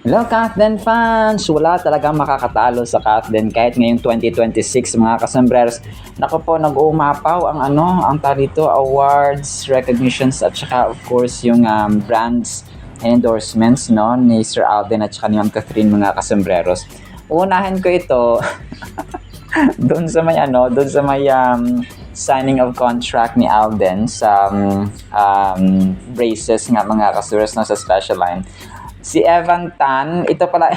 Hello Kathden fans! Wala talagang makakatalo sa Kathden kahit ngayong 2026 mga kasambreros. Naku po, nag-uumapaw ang tarito awards, recognitions at saka of course yung brands and endorsements no ni Sir Alden at saka ni Ma'am Catherine mga kasambreros. Uunahin ko ito doon sa may signing of contract ni Alden sa braces nga mga kasambreros no, sa Special Line. Si Evan Tan, ito pala,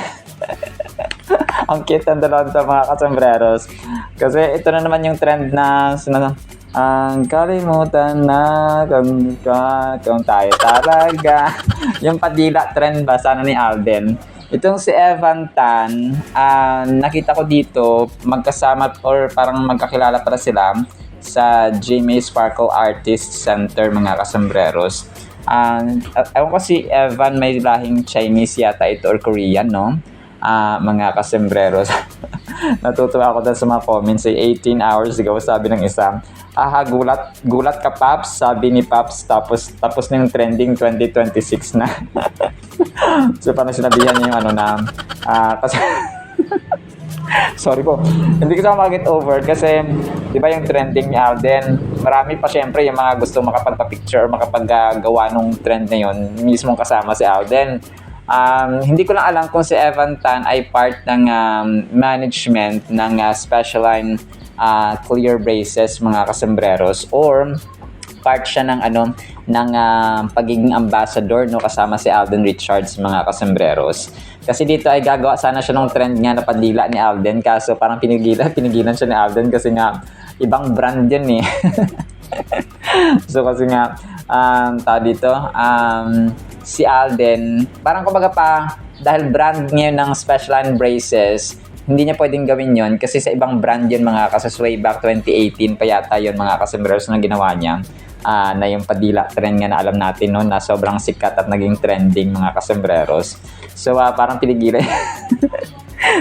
ang cute ng dalawang to mga kasambreros. Kasi ito na naman yung trend na, ang kalimutan na kung tayo talaga. Yung padila trend ba sana ni Alden. Itong si Evan Tan, nakita ko dito, magkasama or parang magkakilala para sila sa GMA Sparkle Artist Center mga kasambreros. Ewan ko si Evan, may lahing Chinese yata ito or Korean, no? Mga kasembreros. Natutuwa ako dun sa mga comments. 18 hours ago, sabi ng isa, gulat ka Paps, sabi ni Paps, tapos na yung trending 2026 na. So parang sinabihan niya yung kasi sorry po. Hindi ko sa mag-get over kasi, di ba yung trending ni Alden, marami pa syempre yung mga gusto makapagpa-picture or makapaggawa nung trend na yun, mismong kasama si Alden. Hindi ko lang alam kung si Evan Tan ay part ng management ng Special Line clear braces mga kasembreros or part siya ng pagiging ambassador no kasama si Alden Richards mga kasembreros. Kasi dito ay gagawa sana siya ng trend nga na pandila ni Alden kaso parang pinigilan siya ni Alden kasi nga ibang brand yun eh. So kasi nga si Alden parang kumbaga pa dahil brand ngayon ng Special Line braces hindi niya pwedeng gawin yon kasi sa ibang brand yun mga kasos way back 2018 pa yata yun mga kasembreros na ginawa niya. Na yung padila trend nga na alam natin no, na sobrang sikat at naging trending mga kasembreros. So parang pinigilan.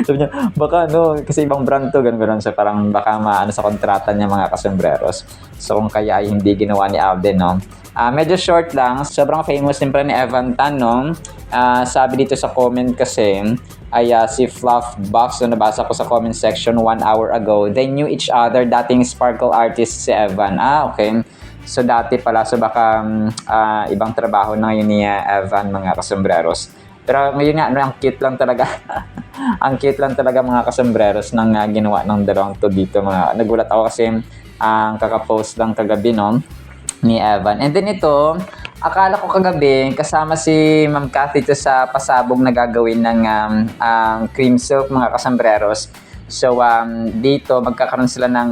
Sabi niya, baka kasi ibang brand to, ganun siya, parang baka sa kontrata niya mga kasembreros. So kung kaya ay hindi ginawa ni Alden, no. Medyo short lang, sobrang famous din pala ni Evan Tan, no. Sabi dito sa comment kasi, ay si Fluff Bucks, so nabasa ko sa comment section 1 hour ago, they knew each other, dating sparkle artist si Evan. Okay. So dati pala, so baka ibang trabaho na yun ni Evan mga kasembreros. Pero ngayon nga, ang cute lang talaga. Ang cute lang talaga mga kasembreros ng ginawa ng dalawang to dito. Nagulat ako kasi kakapost lang kagabi no, ni Evan. And then ito, akala ko kagabi kasama si Ma'am Cathy ito sa pasabog na gagawin ng cream silk mga kasembreros. So dito magkakaroon sila ng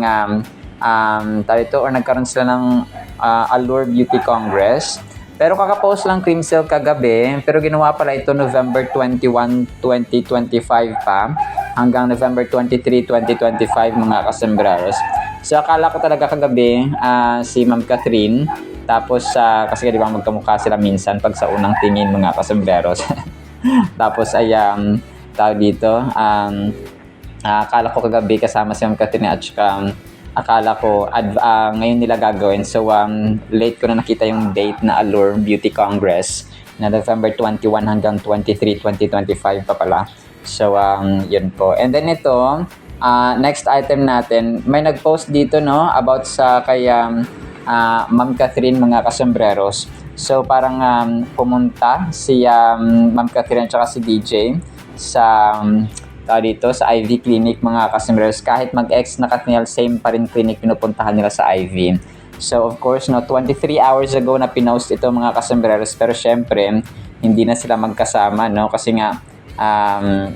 nagkaroon sila ng Allure Beauty Congress. Pero kakapost lang cream silk kagabi, pero ginawa pala ito November 21, 2025 pa hanggang November 23, 2025 mga kasembreros. So akala ko talaga kagabi si Ma'am Catherine, tapos kasi di ba magkamukha sila minsan pag sa unang tingin mga kasembreros. Tapos ay tawag dito, akala ko kagabi kasama si Ma'am Catherine at saka akala ko ngayon nila gagawin. So late ko na nakita yung date na Allure Beauty Congress na November 21 hanggang 23, 2025 pa pala. So yun po. And then ito, next item natin, may nag-post dito no about sa kay Ma'am Catherine mga kasembreros. So parang pumunta si Ma'am Catherine at saka si DJ sa dito sa IV Clinic mga kasembreros. Kahit mag-ex na Katniel, same pa rin clinic pinupuntahan nila sa IV. So of course 23 hours ago na pinost ito mga kasembreros, pero syempre hindi na sila magkasama no kasi nga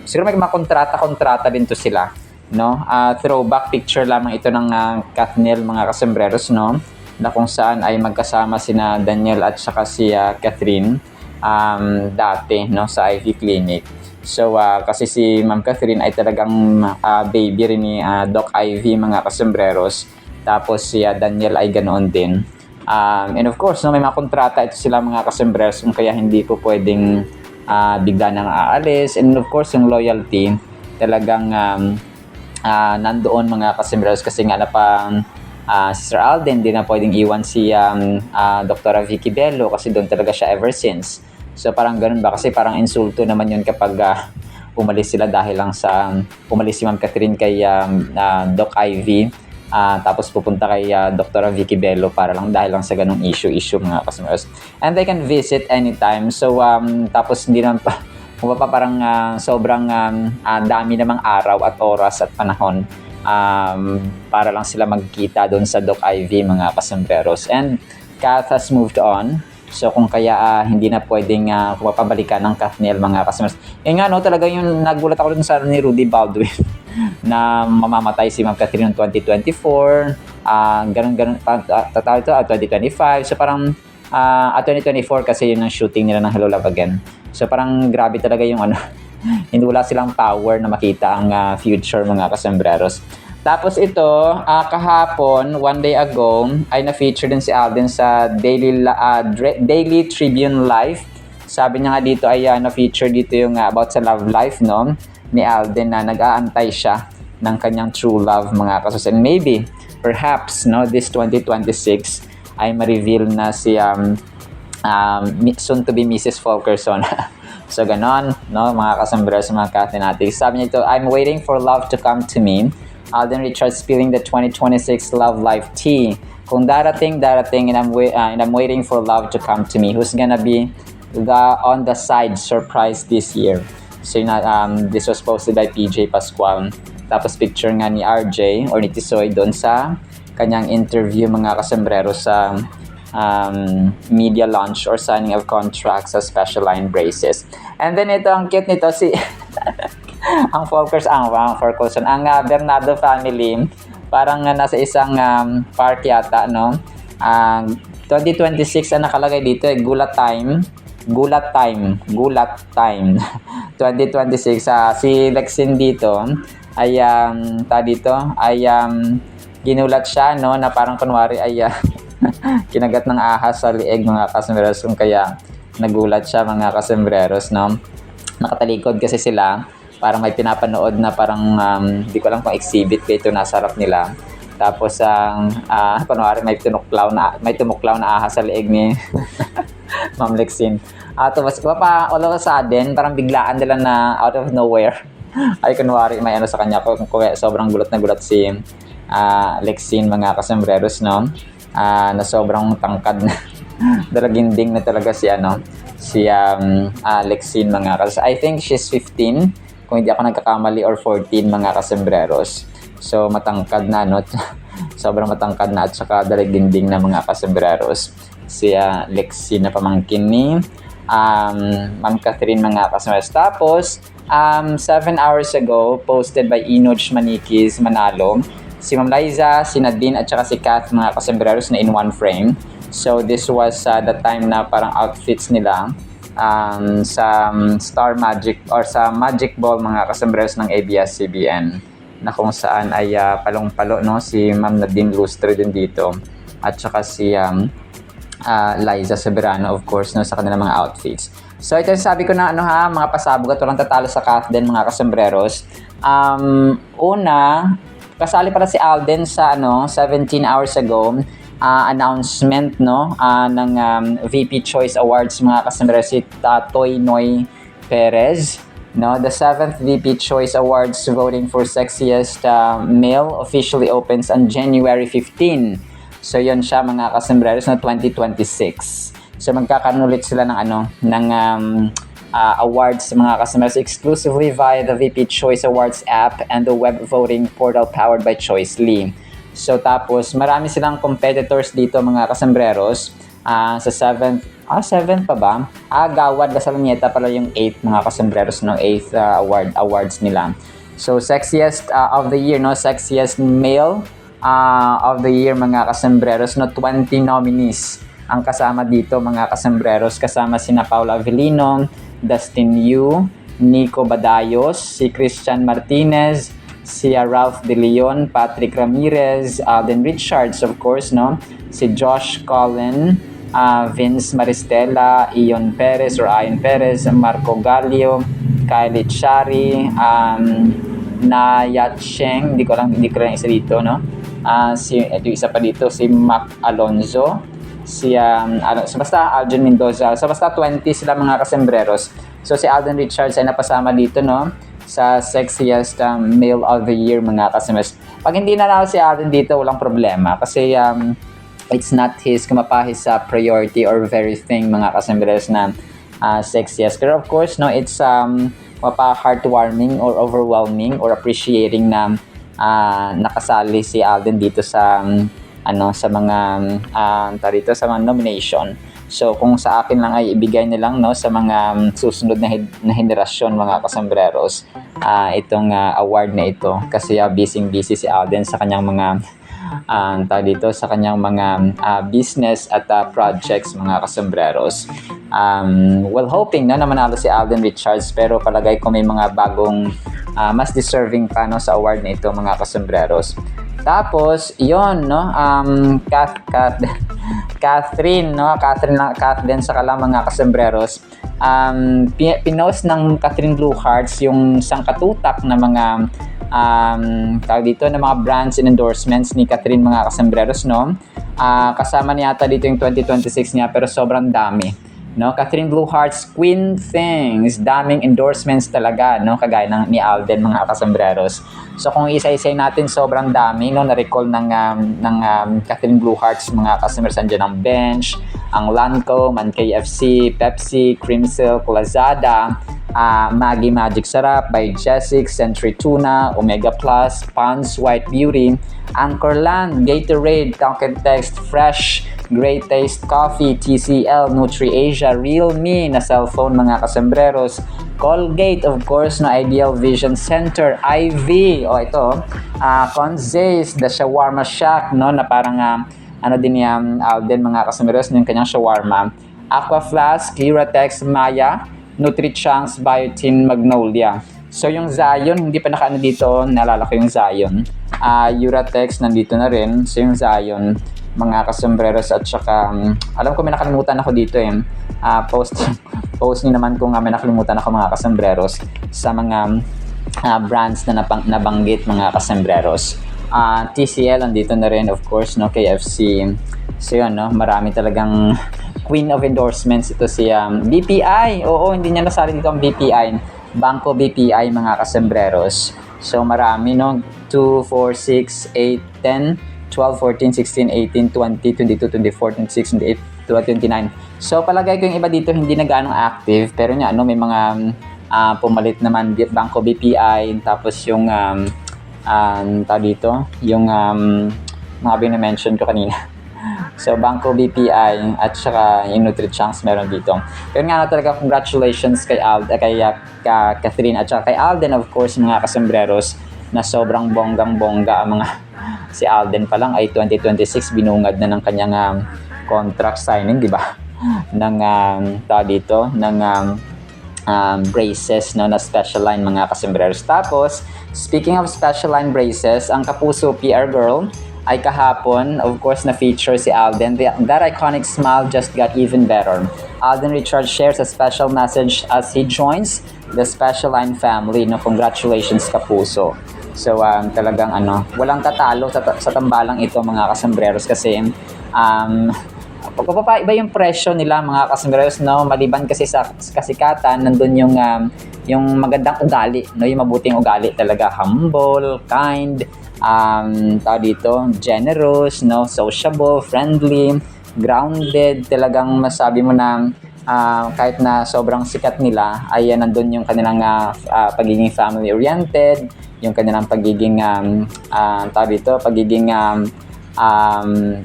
siguro may mga kontrata din to sila no. Throwback picture lamang ito ng Katniel mga kasembreros no, na kung saan ay magkasama sina Daniel at saka si Catherine dati no sa IV Clinic. So kasi si Ma'am Catherine ay talagang baby rin ni Doc Ivy mga kasembreros. Tapos si Daniel ay ganoon din. And of course, may mga kontrata ito sila mga kasembreros, kaya hindi po pwedeng bigla nang aalis. And of course, yung loyalty talagang nandoon mga kasembreros kasi nga si Sir Alden, di na pwedeng iwan si Dr. Vicky Bello kasi doon talaga siya ever since. So parang ganun ba? Kasi parang insulto naman yun kapag umalis sila dahil lang sa umalis si Ma'am Catherine kay Doc Ivy. Tapos pupunta kay Dr. Vicky Bello para lang dahil lang sa ganung issue mga customers. And they can visit anytime. So tapos hindi naman pa kung pa parang sobrang dami namang araw at oras at panahon para lang sila magkita doon sa Doc Ivy mga kasombreros. And Kath has moved on. So kung kaya hindi na pwedeng pabalikan ng Kathniel mga customers. Yun nga no, talaga yung nagulat ako dun sa ni Rudy Baldwin na mamamatay si Ma'am Catherine noong 2024. Ganun tatawag ito 2025. So parang 2024 kasi yun ang shooting nila ng Hello Love Again. So parang grabe talaga yung hindi wala silang power na makita ang future mga kasombreros. Tapos ito, kahapon, one day ago, ay na-feature din si Alden sa Daily Tribune Live. Sabi niya nga dito ay na-feature dito yung about sa love life, no? Ni Alden na nag-aantay siya ng kanyang true love, mga kasos. And maybe, perhaps, no, this 2026 ay ma-reveal na si soon to be Mrs. Fulkerson. So, ganon, no, mga kasombreros, mga Kathinatics. Sabi niya ito, I'm waiting for love to come to me. Alden Richards spilling the 2026 love life tea. Kung darating, and I'm waiting for love to come to me. Who's gonna be on the side surprise this year? So, this was posted by PJ Pascual. Tapos picture nga ni RJ or ni Tisoy doon sa kanyang interview mga kasombrero sa media launch or signing of contracts sa Special Line Braces. And then ito, ang cute nito, si ang Fulkerson, ang Bernardo family, parang nasa isang park yata, no? 2026 ang nakalagay dito, gulat time. 2026, si Lexin dito, ay, ginulat siya, no? Na parang kunwari ay, kinagat ng ahas sa lieg mga kasombreros, kung kaya nagulat siya mga kasombreros, no? Nakatalikod kasi sila, parang may pinapanood na parang di ko alam kung exhibit dito nasa harap nila. Tapos kunwari may tumuklaw na ahas sa leeg ni Ma'am Lexin. Tapos all of a sudden, parang biglaan nila na out of nowhere ay kunwari may sa kanya, kung sobrang gulat na gulat si Lexin mga kasembreros, no? Na sobrang tangkad na dalaginding na talaga si Lexin mga kasembreros. I think she's 15 kung hindi ako nagkakamali, or 14 mga kasembreros. So matangkad na, no? Sobrang matangkad na at saka dalaginding na mga kasembreros. Si Lexin na pamangkin ni Ma'am Catherine mga kasembreros. Tapos 7 hours ago, posted by Enoch Maniquis Manalo, si Ma'am Liza, si Nadine at saka si Kath mga kasembreros na in one frame. So this was the time na parang outfits nila sa Star Magic or sa Magic Ball mga kasembreros ng ABS-CBN, na kung saan ay palong-palo, no, si Ma'am Nadine Lustre din dito at saka si Liza Soberano, of course, no, sa kanilang mga outfits. So ito sabi ko na mga pasabog at walang tatalo sa Kath din mga kasembreros. Una, kasali pala si Alden sa 17 hours ago announcement, no, ng VP Choice Awards mga kasembreros, si Toy Noy Perez, no. The 7th VP Choice Awards voting for sexiest male officially opens on January 15. So yun siya mga kasembreros na 2026. So magkakaroon ulit sila ng awards mga kasembreros exclusively via the VP Choice Awards app and the web voting portal powered by Choice Lee. So tapos marami silang competitors dito mga kasembreros. Sa 7th pa ba? Gawad Lasalonieta pala yung 8th mga kasembreros, no, 8th awards nila. So sexiest of the year, no, sexiest male of the year mga kasembreros, no, 20 nominees ang kasama dito mga kasembreros, kasama sina Paula Avellino, Dustin Yu, Nico Badayos, si Christian Martinez, si Ralph De Leon, Patrick Ramirez, Alden Richards, of course, no, si Josh Cullen, Vince Maristella, Ion Perez, Marco Gallio, Kylie Chari, Naya Cheng, hindi ko lang isa dito, no, ito isa pa dito, si Mac Alonzo, so basta Alden Mendoza. So basta 20 sila mga kasembreros. So si Alden Richards ay napasama dito, no, sa sexiest male of the year mga kasembreros. Pag hindi nanalo si Alden dito, walang problema kasi it's not his priority or very thing mga kasembreros na sexiest. Pero of course, no, it's heartwarming or overwhelming or appreciating na nakasali si Alden dito sa sa mga sa mga nomination. So kung sa akin lang ay ibigay nilang, no, sa mga susunod na henerasyon mga kasembreros itong award na ito kasi busy si Alden sa kanyang mga sa kanyang mga business at projects mga kasembreros. Well, hoping na manalo si Alden Richards, pero palagay ko may mga bagong mas deserving pa, no, sa award na ito mga kasembreros. Tapos yon, no, Catherine din sa kalang mga kasembreros. Pinost ng Catherine Blue Hearts yung sangkatutak na mga na mga brands and endorsements ni Catherine mga kasembreros, no. Kasama niya ata dito yung 2026 niya, pero sobrang dami, no. Catherine Blue Hearts, Queen Things, daming endorsements talaga, no, kagaya ni Alden mga kasembreros. So kung isa-isay natin, sobrang dami, no, na-recall ng Catherine Blue Hearts mga kasembreros. Andiyan ang Bench, ang Lancome, ang KFC, Pepsi, Cream Silk, Lazada, Maggi Magic Sarap by Jessic, Century Tuna, Omega Plus, Pond's White Beauty, Anchorland, Gatorade, Conquentext, Fresh, Great Taste Coffee, TCL, NutriAsia, Realme na cellphone mga kasembreros, Colgate, of course, no, Ideal Vision Center, IV, ito, Conzace, The Shawarma Shack, no, na parang din yan, Alden mga kasembreros, yung kanyang shawarma, Aqua Flask, Liratex, Maya, Nutrichunks, Biotin, Magnolia. So yung Zion, hindi pa nakaano dito, naalala ko yung Zion. Uratex, nandito na rin. So yung Zion, mga kasembreros, at saka, alam ko may nakalimutan ako dito post niyo naman kung may nakalimutan ako mga kasembreros sa mga brands na nabanggit mga kasembreros. TCL, nandito na rin, of course, no, KFC. So yun, no, marami talagang queen of endorsements ito si BPI. Oo, hindi niya nasali dito ang BPI. Banco BPI mga kasembreros. So marami, no, 2, 4, 6, 8, 10, 12, 14, 16, 18, 20, 22, 24, 26, 28, 29. So palagay ko yung iba dito hindi na ganong active, pero nga, no, may mga pumalit naman, Banco BPI, tapos yung yung mga bina-mention ko kanina. So, Banco BPI at saka yung Nutrichunks meron dito. Pero nga na talaga, congratulations kay Catherine at saka kay Alden, of course, mga kasembreros, na sobrang bonggang-bongga ang mga si Alden pa lang ay 2026 binungad na ng kanyang contract signing, di ba? Ng braces, no, na special line mga kasembreros. Tapos, speaking of special line braces, ang Kapuso PR Girl ay kahapon, of course, na-feature si Alden. That iconic smile just got even better. Alden Richards shares a special message as he joins the Special Line family. No, congratulations, Kapuso. So, talagang walang tatalo sa tambalang ito mga kasembreros kasi iba yung presyo nila mga kasembreros, no, maliban kasi sa kasikatan, nandun yung magandang ugali, no, yung mabuting ugali talaga, humble, kind, generous, no, sociable, friendly, grounded, talagang masabi mo na kahit na sobrang sikat nila ay nandun yung kanilang pagiging family oriented, yung kanilang pagiging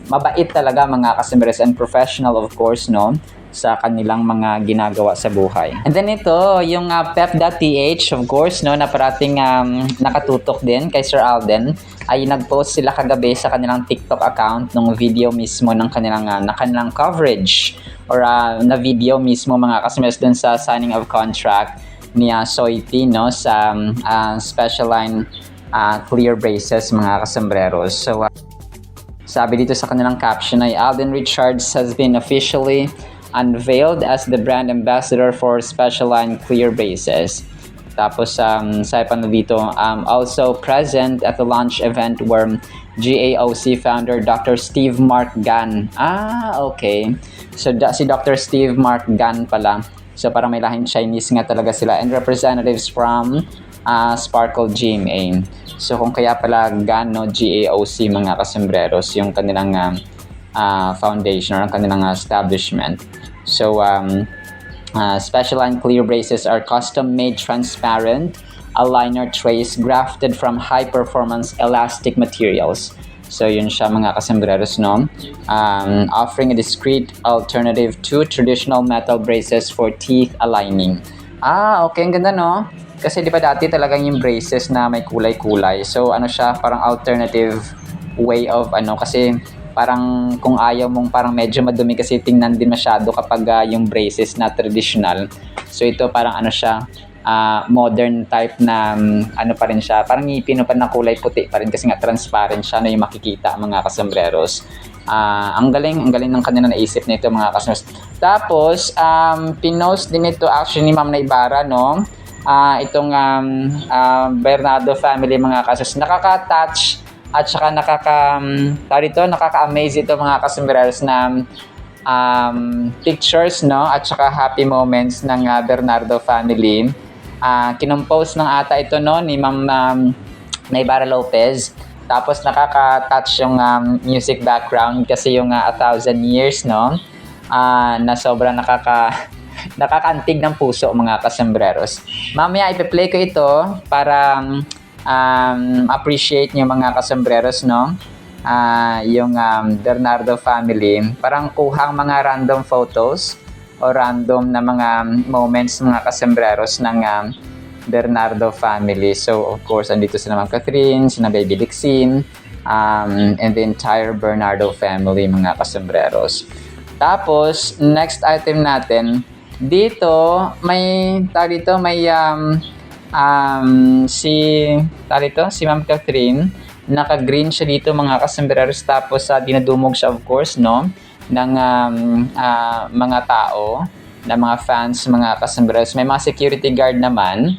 mabait talaga mga kasembreros and professional, of course, no, sa kanilang mga ginagawa sa buhay. And then ito, yung pep.th, of course, no, na parating nakatutok din kay Sir Alden, ay nag-post sila kagabi sa kanilang TikTok account ng video mismo ng kanilang coverage or na video mismo mga kasembreros dun sa signing of contract ni Soiti, no, sa Special Line clear braces mga kasembreros. So sabi dito sa kanilang caption ay Alden Richards has been officially unveiled as the brand ambassador for Special Line clear braces. Tapos sabi pa na dito, also present at the launch event were GAOC founder Dr. Steve Mark Gan. Okay. So si Dr. Steve Mark Gan pala. So parang may lahing Chinese nga talaga sila, and representatives from Sparkle GMA. So kung kaya pala Gan, no, GAOC mga kasembreros, yung kanilang foundation or ang kanilang establishment. So special and clear braces are custom-made transparent aligner trays grafted from high-performance elastic materials. So yun siya mga kasembreros, no? Offering a discreet alternative to traditional metal braces for teeth aligning. Okay, ang ganda, no? Kasi di ba dati talagang yung braces na may kulay-kulay. So ano siya, parang alternative way of kasi parang kung ayaw mong parang medyo madumi kasi tingnan din masyado kapag yung braces na traditional. So ito parang siya, modern type na pa rin siya, parang ngipin pa na kulay puti pa rin kasi nga transparent siya na yung makikita mga kasembreros. Ang galing ng kanila naisip nito mga kasembreros. Tapos pinost din ito actually ni Ma'am Naibara, no? Itong Bernardo family mga kasembreros, nakaka-touch at saka nakaka-amaze ito mga kasembreros na pictures, no, at saka happy moments ng Bernardo family. Kinompose ng ata ito, no, ni Ma'am Naibara Lopez. Tapos nakaka-touch yung music background kasi yung 1,000 years, no, na sobrang nakakaantig ng puso mga kasembreros. Mamaya ipe-play ko ito para appreciate nyo mga kasembreros, no, yung Bernardo family. Parang kuhang mga random photos o random na mga moments mga kasembreros ng Bernardo family. So of course andito sila Ma'am Catherine, sina Baby Lixin, and the entire Bernardo family mga kasembreros. Tapos next item natin dito may si Ma'am Catherine, naka-green siya dito mga kasembreros, tapos dinadumog siya of course, no, ng mga tao, na mga fans mga kasembreros. May mga security guard naman,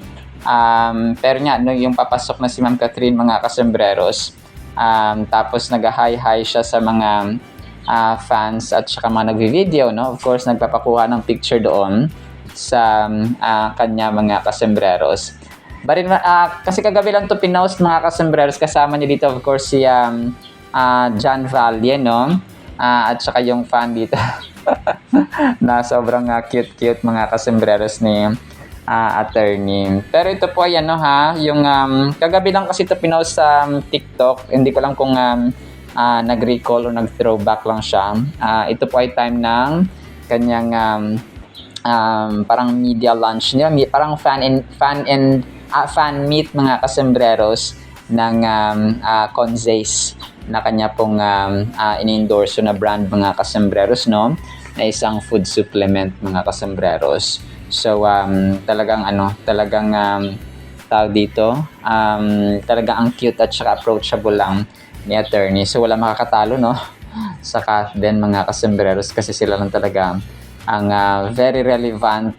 pero nga no, yung papasok na si Ma'am Catherine mga kasembreros, tapos nag-hi-hi siya sa mga fans at saka mga nagvi-video, no, of course nagpapakuha ng picture doon sa kanya mga kasembreros. Kasi kagabi lang to pinost mga kasembreros, kasama niya dito of course si John Valle, no, at saka yung fan dito na sobrang cute mga kasembreros ni attorney. Pero ito po ay yung kagabi lang kasi ito pinost sa TikTok. Hindi ko lang kung nag-recall o nag-throwback lang siya. Ito po ay time ng kanyang parang media launch niya, parang fan meet mga kasembreros ng Conzace na kanya pong in-endorse na brand mga kasembreros, no, na isang food supplement mga kasembreros. So talagang tawag dito, talagang ang cute at saka approachable lang ni attorney. So wala makakatalo, no, sa Kathden mga kasembreros, kasi sila lang talaga ang very relevant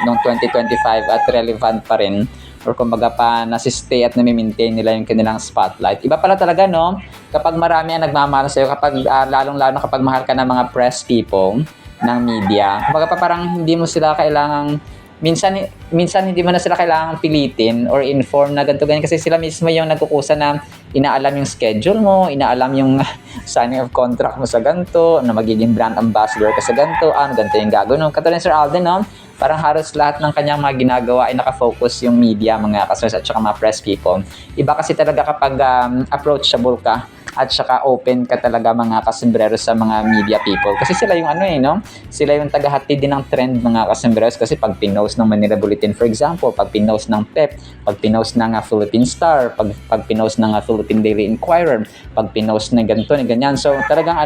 noong 2025 at relevant pa rin, or kumbaga pa nasi-stay at nami-maintain nila yung kanilang spotlight. Iba pala talaga, no, kapag marami ang nagmamahal sa'yo, kapag lalong-lalo kapag mahal ka ng mga press people ng media, kumbaga pa parang hindi mo sila kailangang minsan hindi mo na sila kailangang pilitin or inform na ganito ganyan, kasi sila mismo yung nagkukusa na inaalam yung schedule mo, inaalam yung signing of contract mo sa ganito, na magiging brand ambassador ka sa ganito, ganito yung gagawin. Katulad ni Sir Alden, no, parang halos lahat ng kanyang mga ginagawa ay nakafocus yung media mga kasers at saka mga press people. Iba kasi talaga kapag approachable ka at saka open ka talaga mga kasembreros sa mga media people, kasi sila yung no, sila yung tagahatid din ng trend mga kasembreros. Kasi pag pinost ng Manila Bulletin for example, pag pinost ng PEP, pag pinost ng Philippine Star, pag pinost ng Philippine Daily Inquirer, pag pinost ng ganito ng ganyan, so talagang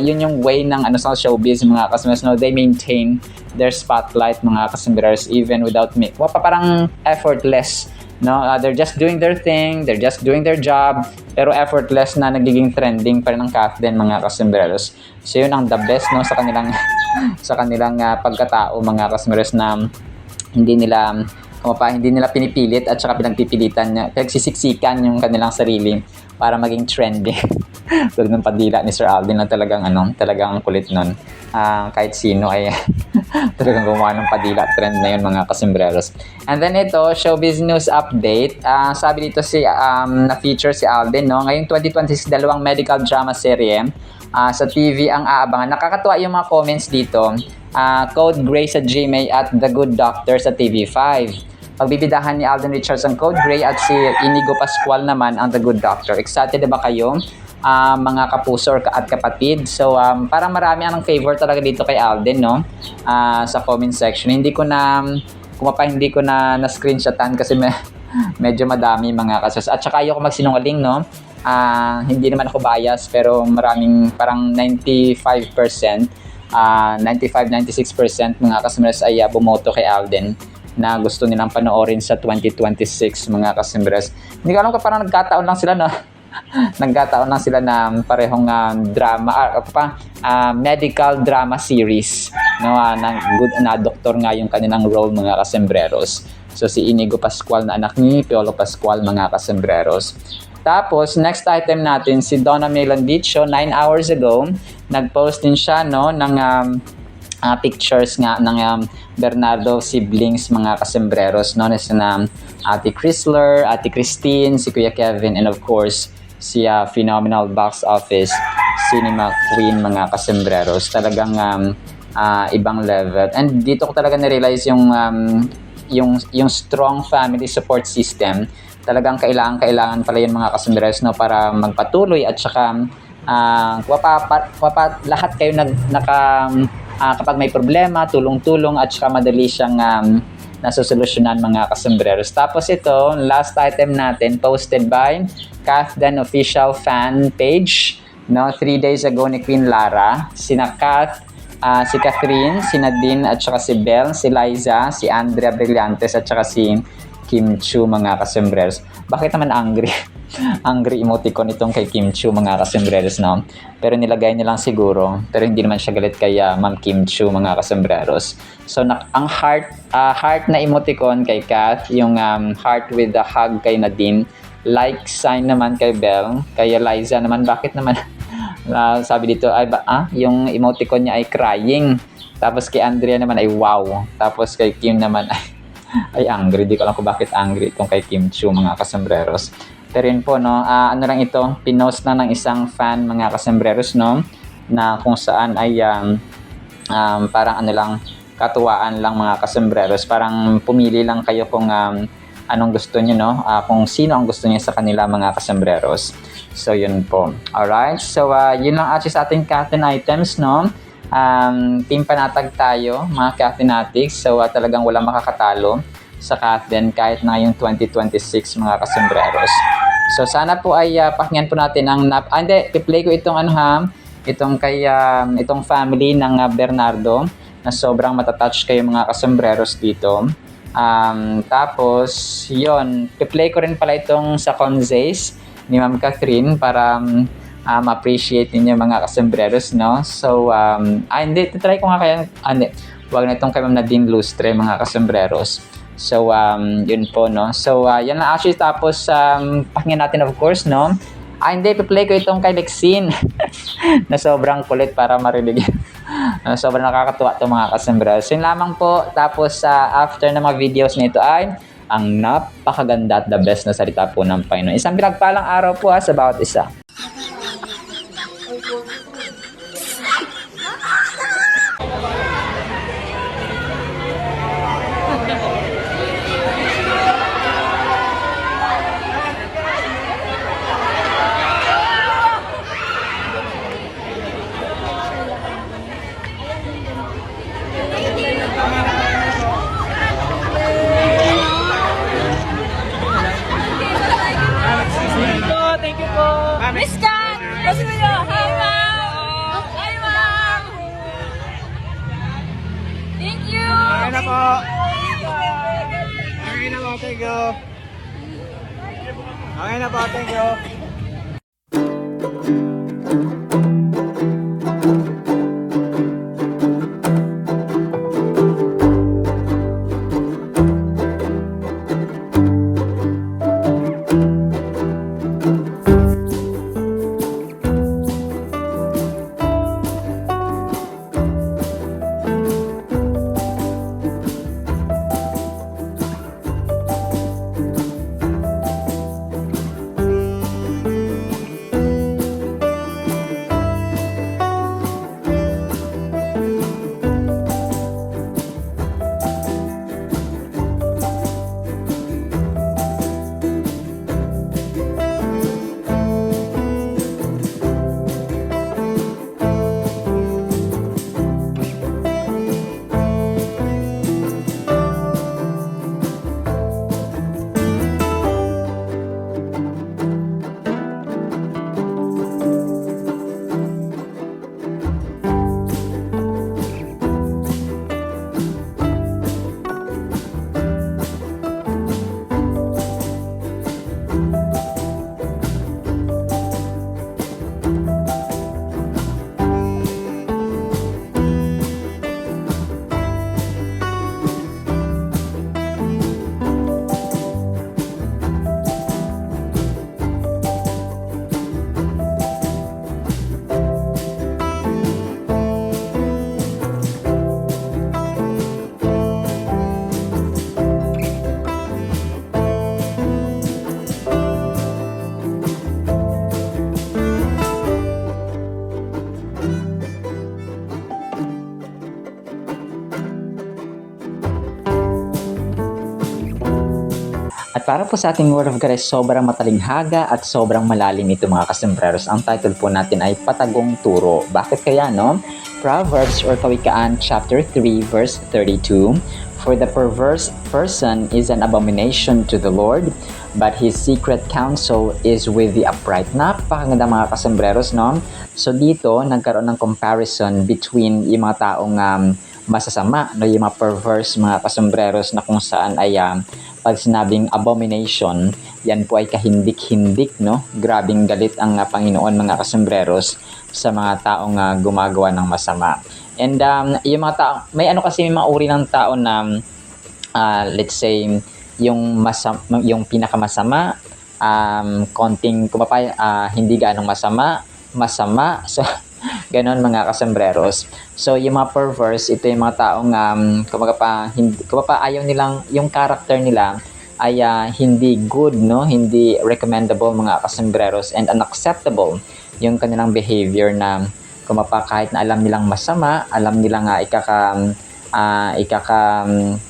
yun yung way ng sa showbiz mga kasembreros, no, they maintain their spotlight mga kasembreros even without parang effortless, no, they're just doing their thing, they're just doing their job, pero effortless na nagiging trending pa rin ng Kathden mga kasembreros. So yun ang the best, no, sa kanilang pagkatao mga kasembreros, na hindi nila hindi nila pinipilit at saka pinagpipilitan niya, pinagsisiksikan yung kanilang sarili para maging trendy. Tulad ng padila ni Sir Alden na talagang kulit nun. Kahit sino ay talagang gumawa ng padila trend na yun, mga kasembreros. And then ito, showbiz news update. Sabi dito na-feature si Alden, no? Ngayong 2026, dalawang medical drama serye sa TV ang aabangan. Nakakatuwa yung mga comments dito. Code Gray sa GMA at The Good Doctor sa TV5. Pagbibidahan ni Alden Richards ang Code Gray at si Inigo Pascual naman ang The Good Doctor. Excited na ba kayo? Mga kapuso at kapatid. So, parang marami ang favor talaga dito kay Alden, no? Sa comment section. Hindi ko na screenshotan kasi medyo madami, mga kasos. At saka ayoko magsinungaling, no? Hindi naman ako bias, pero maraming, parang 95%, 95-96% mga kasembres ay bumoto kay Alden na gusto nilang panoorin sa 2026, mga kasembres. Hindi ko alam kung parang nagkataon lang sila, no? Nagkataon lang sila na parehong drama, medical drama series, no? Na doktor nga yung kanilang role, mga kasembreros. So si Inigo Pascual na anak ni Piolo Pascual, mga kasembreros. Tapos next item natin, si Donna Melandicho, 9 hours ago nag-post din siya, no, ng pictures nga ng Bernardo siblings, mga kasembreros, no, na Ate Chrysler, Ate Christine, si Kuya Kevin, and of course si phenomenal box office cinema queen, mga kasembreros. Talagang ibang level. And dito ko talaga na-realize yung strong family support system. Talagang kailangan pala yun, mga kasembreros, no, para magpatuloy at saka lahat kayo kapag may problema, tulong-tulong at saka madali siyang nasusolusyonan, mga kasembreros. Tapos ito, last item natin, posted by Kathdan official fan page, no, 3 days ago ni Queen Lara. Sina Kath, si Catherine, si Nadine at saka si Belle, si Liza, si Andrea Brillantes at saka si Kim Chu, mga kasembreros. Bakit naman angry? Angry emoticon itong kay Kim Chu, mga kasembreros, no? Pero nilagay niya lang siguro. Pero hindi naman siya galit kay Ma'am Kim Chu, mga kasembreros. So, ang heart na emoticon kay Kath, yung heart with the hug kay Nadine, like sign naman kay Belle, kay Liza naman, bakit naman? Sabi dito, yung emoticon niya ay crying. Tapos kay Andrea naman ay wow. Tapos kay Kim naman ay angry. Di ko alam kung bakit angry itong kay Kim Chu, mga kasembreros. Pero yun po, no, lang ito, pinost na ng isang fan, mga kasembreros, no, na kung saan ay parang katuwaan lang, mga kasembreros. Parang pumili lang kayo kung anong gusto niyo, no, kung sino ang gusto niyo sa kanila, mga kasembreros. So yun po. Alright, so yun lang sa ating Kathdan items, no. Team Panatag tayo, mga Kathdaniatics. So talagang walang makakatalo sa Kathdan kahit na yung 2026, mga kasembreros. So sana po ay pakinggan po natin ang i-play ko itong itong family ng Bernardo na sobrang matatouch kayo, mga kasembreros dito. Tapos yun, i-play ko rin pala itong sa Conzays ni Ma'am Catherine para ma-appreciate ninyo, mga kasembreros, no? So try ko nga kaya, wag na itong kay Ma'am Nadine Lustre, mga kasembreros. So yun po, no? So yan na actually. Tapos pakinggan natin, of course, no? I-play ko itong kay Lexine na sobrang kulit para marinig. Sobrang nakakatuwa itong, mga kasembreros. Yun lamang po. Tapos after ng mga videos nito ay ang napakaganda at the best na salita po ng Panginoon. Isang pinagpalang araw po sa bawat isa. Thank you po. Miss Kat! Pasuyo! Hi, ma'am! Hi, ma'am! Thank you! Okay na po. Okay na po, thank you. Okay na po, thank you. At para po sa ating Word of God ay sobrang matalinghaga at sobrang malalim ito mga kasembreros. Ang title po natin ay Patagong Turo. Bakit kaya no? Proverbs or Kawikaan chapter 3 verse 32. For the perverse person is an abomination to the Lord, but his secret counsel is with the upright. Napakaganda mga kasembreros, no? So dito, nagkaroon ng comparison between yung mga taong masasama, no? Yung mga perverse mga kasembreros na kung saan ay pag sinabing abomination, yan po ay kahindik-hindik, no? Grabing galit ang Panginoon mga kasembreros sa mga taong gumagawa ng masama. And yung mga tao, may may mga uri ng tao na let's say yung pinakamasama, konting hindi ganong masama. So ganon mga kasembreros. So yung mga perverse, ito yung mga taong ayaw nilang, yung character nila ay hindi good, no? Hindi recommendable mga kasembreros, and unacceptable yung kanilang behavior na kahit na alam nilang masama, alam nilang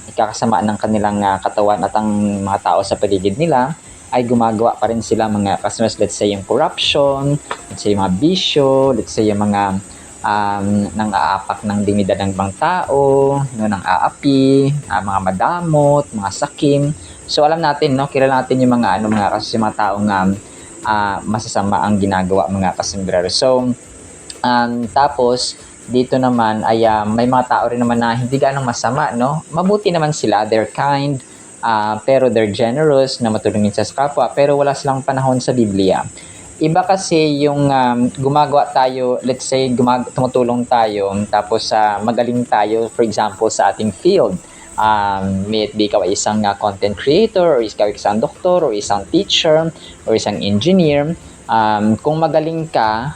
ikakasama ng kanilang katawan at ang mga tao sa paligid nila, ay gumagawa pa rin sila mga customers. Let's say yung corruption, let's say yung mga bisyo, let's say yung mga nang aapak ng dignidad ng ibang tao, nang aapi, mga madamot, mga sakim. So alam natin, no, kilala natin yung mga kasi mga taong masasama ang ginagawa mga kasembreros. So tapos dito naman ay may mga tao rin naman na hindi ganong masama, no? Mabuti naman sila, they're kind, pero they're generous na matulungin sa kapwa, pero wala silang panahon sa Biblia. Iba kasi yung gumagawa tayo, let's say tumutulong tayo, tapos magaling tayo, for example, sa ating field. May it be ikaw ay isang content creator, or ikaw ay isang doktor, or isang teacher, or isang engineer. Kung magaling ka,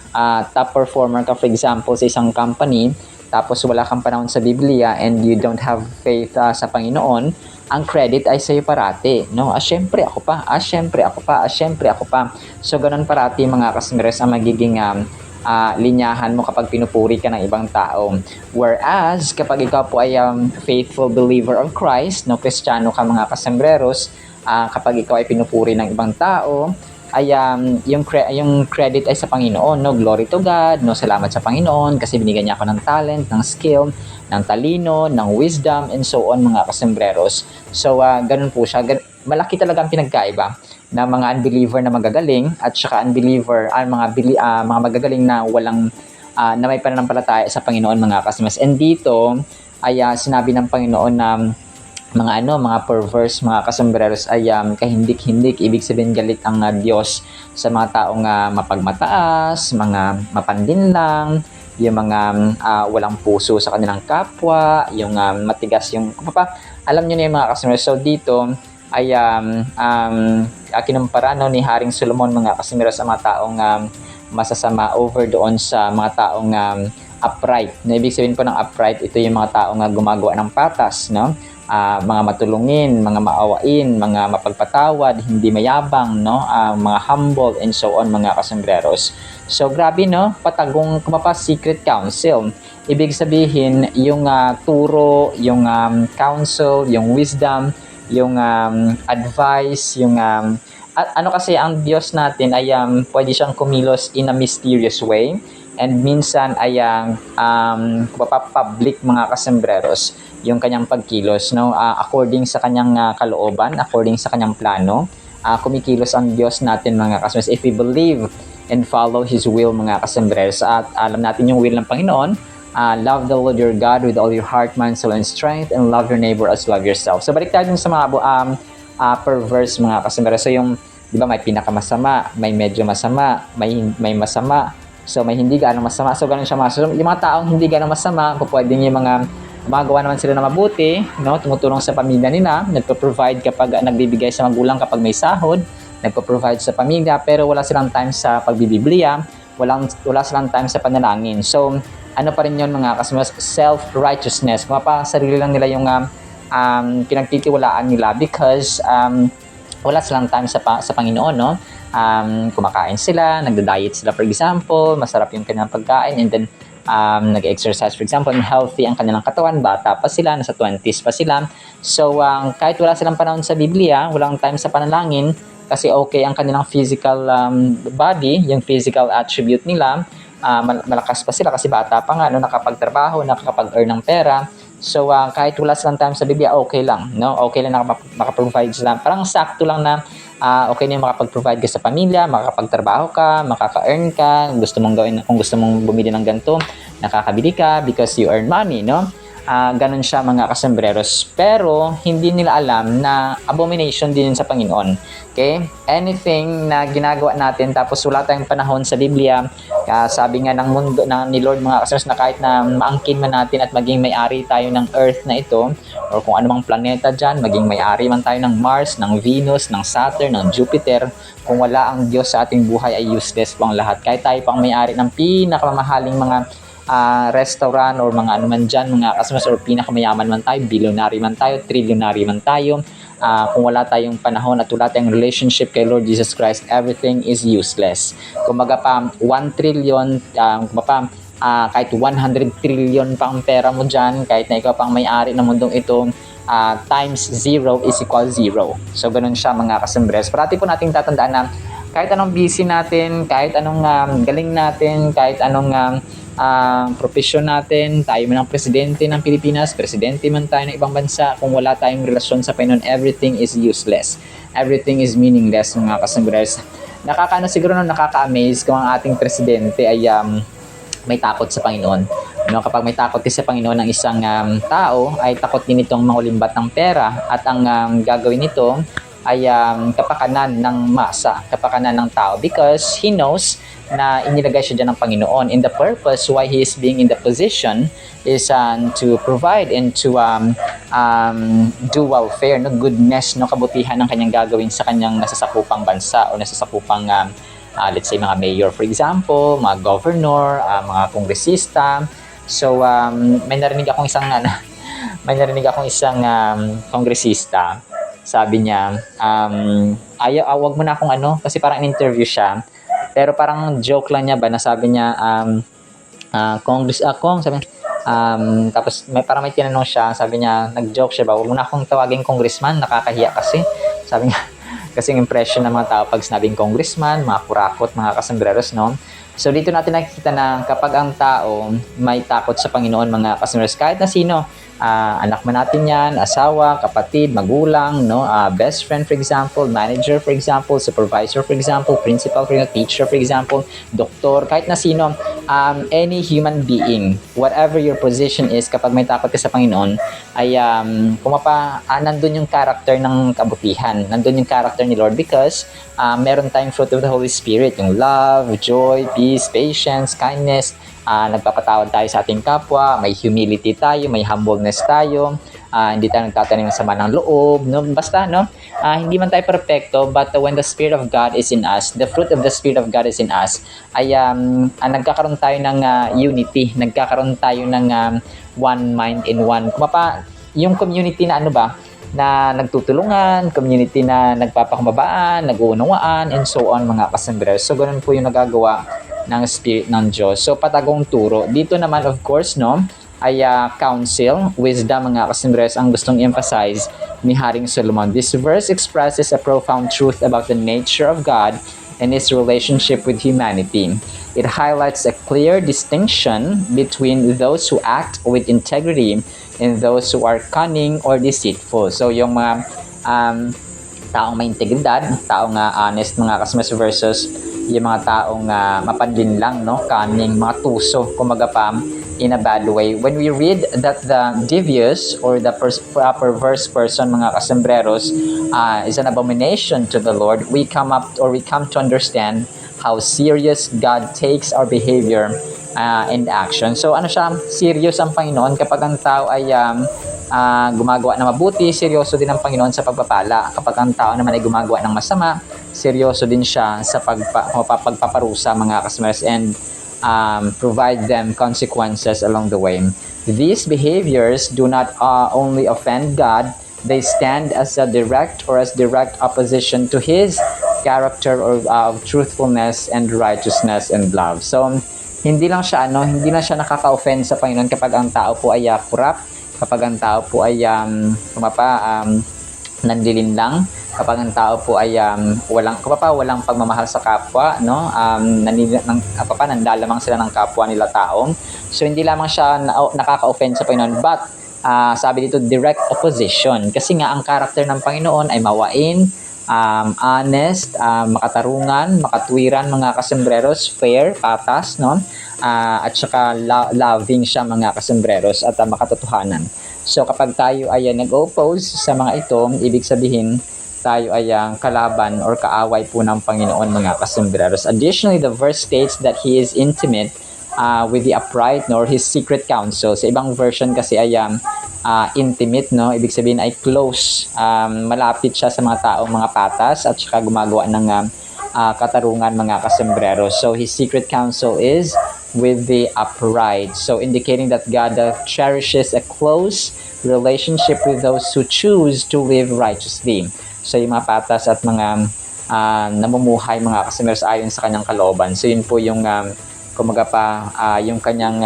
top performer ka, for example, sa isang company, tapos wala kang panahon sa Biblia and you don't have faith sa Panginoon, ang credit ay sa'yo parati, no? Syempre ako pa, syempre ako pa. So, ganun parati mga kasembreros ang magiging linyahan mo kapag pinupuri ka ng ibang tao. Whereas, kapag ikaw po ay faithful believer of Christ, no, Kristiyano ka mga kasembreros, kapag ikaw ay pinupuri ng ibang tao, ay yung credit ay sa Panginoon, no? Glory to God, no? Salamat sa Panginoon kasi binigyan niya ako ng talent, ng skill, ng talino, ng wisdom, and so on mga kasembreros. So ganun po siya. Malaki talaga ang pinagkaiba ng mga unbeliever na magagaling at saka unbeliever mga magagaling na walang na may pananampalataya sa Panginoon mga kasembreros. And dito ay sinabi ng Panginoon na mga perverse mga kasembreros ay kahindik-hindik. Ibig sabihin galit ang Diyos sa mga taong mapagmataas, mga mapandinlang, yung mga walang puso sa kanilang kapwa, yung matigas yung alam niyo na yung mga kasembreros. So dito ay kinumpara ni Haring Solomon mga kasembreros sa mga taong masasama over doon sa mga taong upright. Na ibig sabihin po ng upright, ito yung mga taong gumagawa ng patas, no? Mga matulungin, mga maawain, mga mapagpatawad, hindi mayabang, no? Mga humble, and so on mga kasembreros. So grabe, no? Patagong secret counsel. Ibig sabihin yung turo, yung counsel, yung wisdom, yung advice, yung kasi ang Diyos natin ay pwede siyang kumilos in a mysterious way, and minsan ay public mga kasembreros yung kanyang pagkilos, no? According sa kanyang kalooban, according sa kanyang plano, kumikilos ang Diyos natin mga kasembreros if we believe and follow His will mga kasembreros. At alam natin yung will ng Panginoon, love the Lord your God with all your heart, mind, soul, and strength, and love your neighbor as love yourself. So balik tayo sa mga perverse mga kasembreros. So yung, di ba, may pinakamasama, may medyo masama, may masama, so may hindi gaano masama. So ganun siya mga. So, yung mga taong hindi gaano masama, pwedeng yung mga gumagawa naman sila na mabuti, no? Tumutulong sa pamilya nila, nagpo-provide kapag nagbibigay sa magulang kapag may sahod, nagpo-provide sa pamilya, pero wala silang time sa pagbibiblia, wala silang time sa panalangin. So, ano pa rin yun mga kasembreros? Self-righteousness. Sarili lang nila yung pinagtitiwalaan nila because wala silang time sa Panginoon, no? Kumakain sila, nagda-diet sila for example, masarap yung kanilang pagkain, and then nag-exercise, for example, healthy ang kanilang katawan, bata pa sila, nasa 20s pa sila. So, kahit wala silang panahon sa Biblia, walang time sa panalangin, kasi okay ang kanilang physical body, yung physical attribute nila, malakas pa sila kasi bata pa nga, no, nakapagtrabaho, nakakapag-earn ng pera. So, kahit wala silang time sa Biblia, okay lang, no? Okay lang makapag-provide sila. Parang sakto lang na okay na yung makapag-provide ka sa pamilya, makakapagtrabaho ka, makaka-earn ka, gusto mong gawin, kung gusto mong bumili ng ganito, nakakabili ka because you earn money, no? Ganun siya mga kasembreros. Pero, hindi nila alam na abomination din yun sa Panginoon. Okay? Anything na ginagawa natin tapos wala tayong panahon sa Biblia, sabi nga ng mundo ni Lord mga kasembreros na kahit na maangkin man natin at maging may-ari tayo ng earth na ito or kung anumang planeta dyan, maging may-ari man tayo ng Mars, ng Venus, ng Saturn, ng Jupiter, kung wala ang Diyos sa ating buhay ay useless po ang lahat. Kahit tayo pang may-ari ng pinakamamahaling mga restaurant or mga ano man dyan, mga customers or pinakamayaman man tayo, billionary man tayo, trillionary man tayo, kung wala tayong panahon at wala tayong relationship kay Lord Jesus Christ, everything is useless. Kumaga pa 1 trillion, kahit 100 trillion pa ang pera mo dyan, kahit na ikaw pang may-ari ng mundong ito, times 0 is equal 0. So ganun siya mga kasembres. Parati po nating tatandaan na kahit anong busy natin, kahit anong galing natin, kahit anong profesyon natin, tayo man ang presidente ng Pilipinas, presidente man tayo ng ibang bansa, kung wala tayong relasyon sa Panginoon, everything is useless. Everything is meaningless mga kasembres. Siguro nakaka-amaze kung ang ating presidente ay may takot sa Panginoon. No, kapag may takot sa Panginoon ng isang tao, ay takot din itong mangulimbat ng pera at ang gagawin nito ay kapakanan ng masa, kapakanan ng tao because he knows na inilagay siya dyan ng Panginoon. And the purpose why he is being in the position is to provide and to do welfare, no, goodness, no, kabutihan ng kanyang gagawin sa kanyang nasasakupang bansa o nasasakupang let's say mga mayor for example, mga governor, mga kongresista. So may narinig akong isang kongresista. Sabi niya, wag mo na akong kasi parang in-interview siya. Pero parang joke lang niya ba na sabi niya, sabi niya, tapos parang may tinanong siya, sabi niya, nag-joke siya ba, wag mo na akong tawagin congressman, nakakahiya kasi. Sabi niya, kasi yung impression ng mga tao pag sinabing congressman, mga kurakot, mga kasembreros, no? So dito natin nakikita na kapag ang tao may takot sa Panginoon, mga kasembreros, kahit na sino, anak man natin yan, asawa, kapatid, magulang, no, best friend for example, manager for example, supervisor for example, principal for example, teacher for example, doktor, kahit na sino, any human being, whatever your position is, kapag may takot ka sa Panginoon, ay nandun yung character ng kabutihan, nandun yung character ni Lord because meron tayong fruit of the Holy Spirit, yung love, joy, peace, patience, kindness, nagpapatawad tayo sa ating kapwa, may humility tayo, may humbleness tayo, hindi tayo nagtatanim ng sama ng loob, no? Basta, no? Hindi man tayo perfecto, but when the Spirit of God is in us, the fruit of the Spirit of God is in us, ay nagkakaroon tayo ng unity, nagkakaroon tayo ng one mind in one. Yung community na na nagtutulungan, community na nagpapakumbabaan, nag-uunawaan, and so on mga kasembreros. So, ganun po yung nagagawa ng Spirit ng Diyos. So, patagong turo. Dito naman, of course, no, ay counsel, wisdom, mga kasembreros, ang gustong emphasize ni Haring Solomon. This verse expresses a profound truth about the nature of God and His relationship with humanity. It highlights a clear distinction between those who act with integrity and those who are cunning or deceitful. So, yung mga taong may integridad, taong honest, mga kasembreros, versus yung mga taong mapanlin lang, no? Cunning, mga tuso, kumaga pa, in a bad way. When we read that the devious or the perverse person, mga kasembreros, is an abomination to the Lord, we come to understand how serious God takes our behavior and action. So serious ang Panginoon kapag ang tao ay gumagawa ng mabuti, seryoso din ang Panginoon sa pagpapala. Kapag ang tao naman ay gumagawa ng masama, seryoso din siya sa pagpaparusa, mga kasembreros, and provide them consequences along the way. These behaviors do not only offend God, they stand as a direct opposition to His character of truthfulness and righteousness and love. So, hindi lang siya nakaka-offend sa Panginoon kapag ang tao po ay corrupt, kapag ang tao po ay nanlilin lang, kapag ang tao po ay walang pagmamahal sa kapwa, no? Nandalamang sila ng kapwa nila tao. So hindi lamang siya nakaka-offend sa Panginoon, but sabi dito direct opposition, kasi nga ang karakter ng Panginoon ay mawain, honest, makatarungan, makatwiran mga kasembreros, fair, patas, no? At saka loving siya mga kasembreros at makatotohanan. So kapag tayo ay nag-oppose sa mga ito, ibig sabihin tayo ay kalaban or kaaway po ng Panginoon mga kasembreros. Additionally, the verse states that He is intimate with the upright, nor His secret counsel. Sa ibang version kasi ay intimate, no? Ibig sabihin ay close, malapit siya sa mga taong mga patas at saka gumagawa ng katarungan mga kasembreros. So His secret counsel is with the upright. So indicating that God cherishes a close relationship with those who choose to live righteously. So yung mga patas at mga namumuhay mga kasembreros ayon sa kanyang kalooban. So yun po yung yung kanyang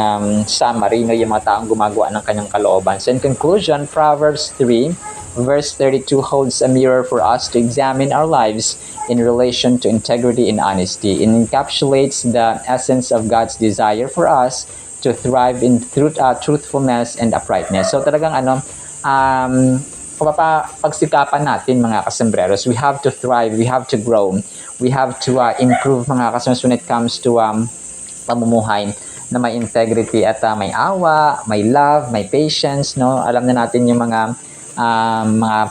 summary, no, yung mga taong gumagawa ng kanyang kalooban. So in conclusion, Proverbs 3 verse 32 holds a mirror for us to examine our lives in relation to integrity and honesty. It encapsulates the essence of God's desire for us to thrive in truthfulness and uprightness. So talagang pagsikapan natin mga kasembreros, we have to thrive, we have to grow, we have to improve mga kasembreros when it comes to pamumuhay na may integrity at may awa, may love, may patience, no? Alam na natin yung mga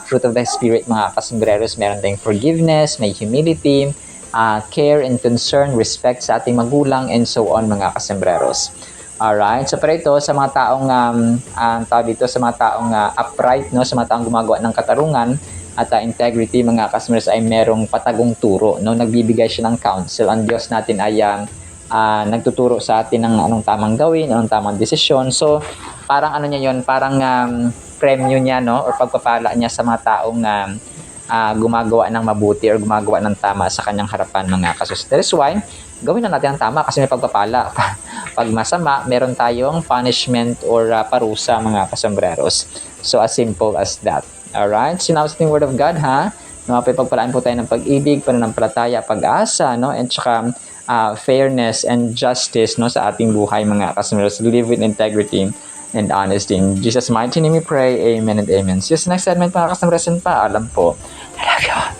fruit of the Spirit mga kasembreros. Meron tayong forgiveness, may humility, care and concern, respect sa ating magulang, and so on mga kasembreros. Alright, so pero ito sa mga taong sa mga taong upright, no, sa mga taong gumagawa ng katarungan at integrity mga kasembreros, ay merong patagong turo, no, nagbibigay siya ng counsel. Ang Diyos natin ay nagtuturo sa atin ng anong tamang gawin, anong tamang desisyon. So parang parang premyo niya, no, or pagpapala niya sa mga taong gumagawa ng mabuti or gumagawa ng tama sa kanyang harapan mga kasus. That is why gawin na natin ang tama kasi may pagpapala. Pag masama, meron tayong punishment or parusa mga kasembreros. So as simple as that. Alright, so now sa ating Word of God, pagpapalaan po tayo ng pag-ibig, pananampalataya, pag-asa, no, and saka fairness and justice, no, sa ating buhay mga kasembreros. Live with integrity and honesty. In Jesus' mighty name we pray, amen and amen. See you sa next segment mga kasembreros, and paalam po. I love you.